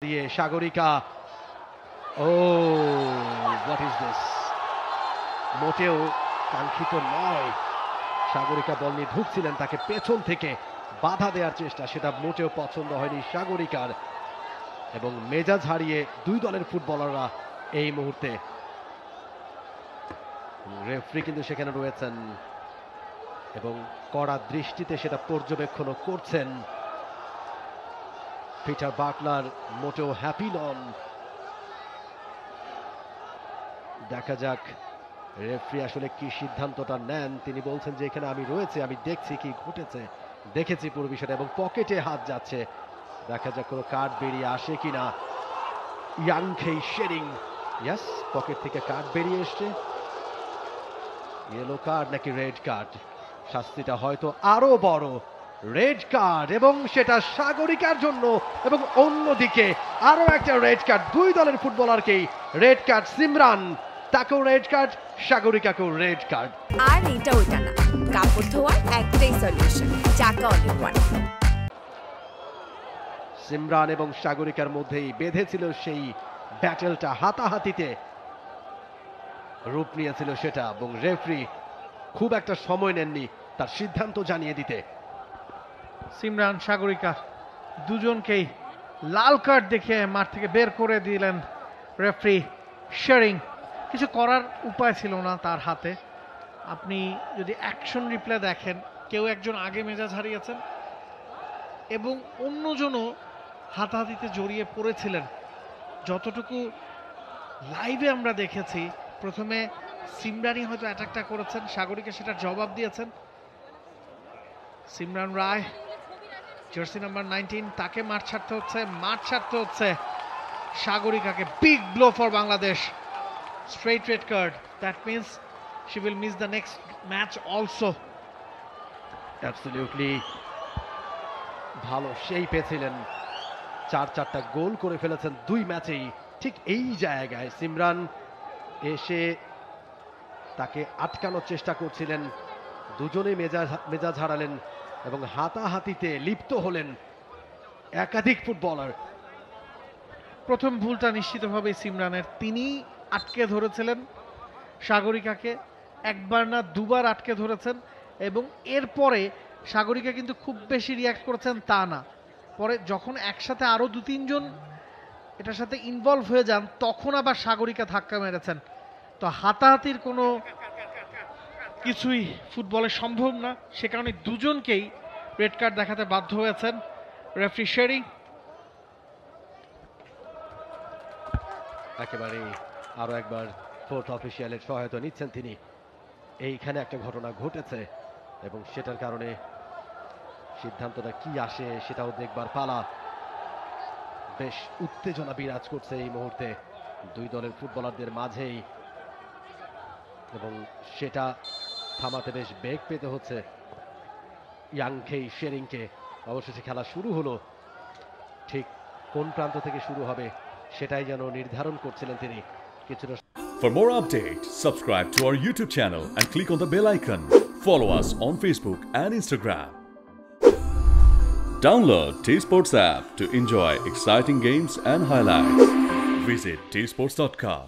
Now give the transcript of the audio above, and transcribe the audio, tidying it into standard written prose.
দিয়ে সাগরিকা। ও what is this, মোটেও কাঙ্ক্ষিত নয়। সাগরিকা বল নিয়ে ঢুকছিলেন, তাকে পেছন থেকে বাধা দেওয়ার চেষ্টা, সেটা মোটেও পছন্দ হয়নি সাগরিকার। এবং মেজাজ হারিয়ে দুই দলের ফুটবলাররা এই মুহূর্তে। রেফারি কিন্তু সেখানে রয়েছেন এবং কড়া দৃষ্টিতে সেটা পর্যবেক্ষণ করছেন। পিটার বাটলার মোটেও হ্যাপি নন। দেখা যাক রেফারি আসলে কি সিদ্ধান্তটা নেন। তিনি বলছেন যে এখানে আমি রয়েছে, আমি দেখছি কি ঘটেছে, দেখেছি পুরো বিষয়টা, এবং পকেটে হাত যাচ্ছে। দেখা যাক কোনো কার্ড বেরিয়ে আসে কিনা। ইয়াংখেই শেরিং, ইয়েস, পকেট থেকে কার্ড বেরিয়ে এসছে। ইয়েলো কার্ড নাকি রেড কার্ড? শাস্তিটা হয়তো আরো বড়, রেড কার্ড, এবং সেটা সাগরিকার জন্য। এবং অন্যদিকে আরো একটা রেড কার্ড, দুই দলের ফুটবলারকেই রেড কার্ড। সিমরান, তাকেও রেড কার্ড, সাগরিকাকেও রেড কার্ড। আর এটা ওইটা না, কাপড় ধোয়ার একটাই সলিউশন, চাকা অল ইন ওয়ান। সিমরান এবং সাগরিকার মধ্যেই বেঁধেছিল সেই ব্যাটেলটা, হাতাহাতিতে রূপ নিয়েছিল সেটা, এবং রেফারি খুব একটা সময় নেননি তার সিদ্ধান্ত জানিয়ে দিতে। সিমরান, সাগরিকা দুজনকেই লাল কার্ড দেখে মাঠ থেকে বের করে দিলেন রেফারি শেরিং। কিছু করার উপায় ছিল না তার হাতে। আপনি যদি অ্যাকশন রিপ্লে দেখেন, কেউ একজন আগে মেজাজ হারিয়েছেন এবং অন্যজনও হাতাহাতিতে জড়িয়ে পড়েছিলেন। যতটুকু লাইভে আমরা দেখেছি, প্রথমে সিমরানই হয়তো অ্যাটাকটা করেছেন, সাগরিকা সেটার জবাব দিয়েছেন। সিমরান রায়, জার্সি নাম্বার 19, তাকে মাঠ ছাড়তে হচ্ছে সাগরিকাকে। Big blow for Bangladesh, straight red card. That means she will miss the next match also. Absolutely ভালো সেই পেয়েছিলেন, চারটা গোল করে ফেলেছেন দুই ম্যাচেই। ঠিক এই জায়গায় সিমরান এসে তাকে আটকানোর চেষ্টা করছিলেন, দুজনেই মেজাজ হারালেন এবং হাতাহাতিতে লিপ্ত হলেন একাধিক ফুটবলার। প্রথম ভুলটা নিশ্চিতভাবে সিমরানের, তিনি আটকে ধরেছিলেন সাগরিকাকে, একবার না দুবার আটকে ধরেছেন। এবং এরপরে সাগরিকা কিন্তু খুব বেশি রিয়াক্ট করেছেন তা না, পরে যখন একসাথে আরো দু তিনজন এটার সাথে ইনভলভ হয়ে যান, তখন আবার সাগরিকা ধাক্কা মেরেছেন। তো হাতাহাতির কোনো কিছুই ফুটবলে সম্ভব না, সে কারণে দুজনকেই রেড কার্ড দেখাতে বাধ্য হয়েছেন রেফারি শেরিং। একেবারে আরো একবার ফোর্থ অফিসিয়ালের সহায়তা নিচ্ছেন তিনি। এইখানে একটা ঘটনা ঘটেছে এবং সেটার কারণে সিদ্ধান্তটা কি আসে সেটাও দেখবার পালা। বেশ উত্তেজনা বিরাজ করছে এই মুহূর্তে দুই দলের ফুটবলারদের মাঝেই, এবং সেটা থামাতে বেশ বেগ পেতে হচ্ছে ইয়াংখেই শেরিংকে। অবশেষে খেলা শুরু হলো, ঠিক কোন প্রান্ত থেকে শুরু হবে সেটাই যেন নির্ধারণ করছিলেন তিনি কিছুটা। For more updates, subscribe to our YouTube channel and click on the bell icon. Follow us on Facebook and Instagram. Download T-Sports app to enjoy exciting games and highlights. Visit tsports.com.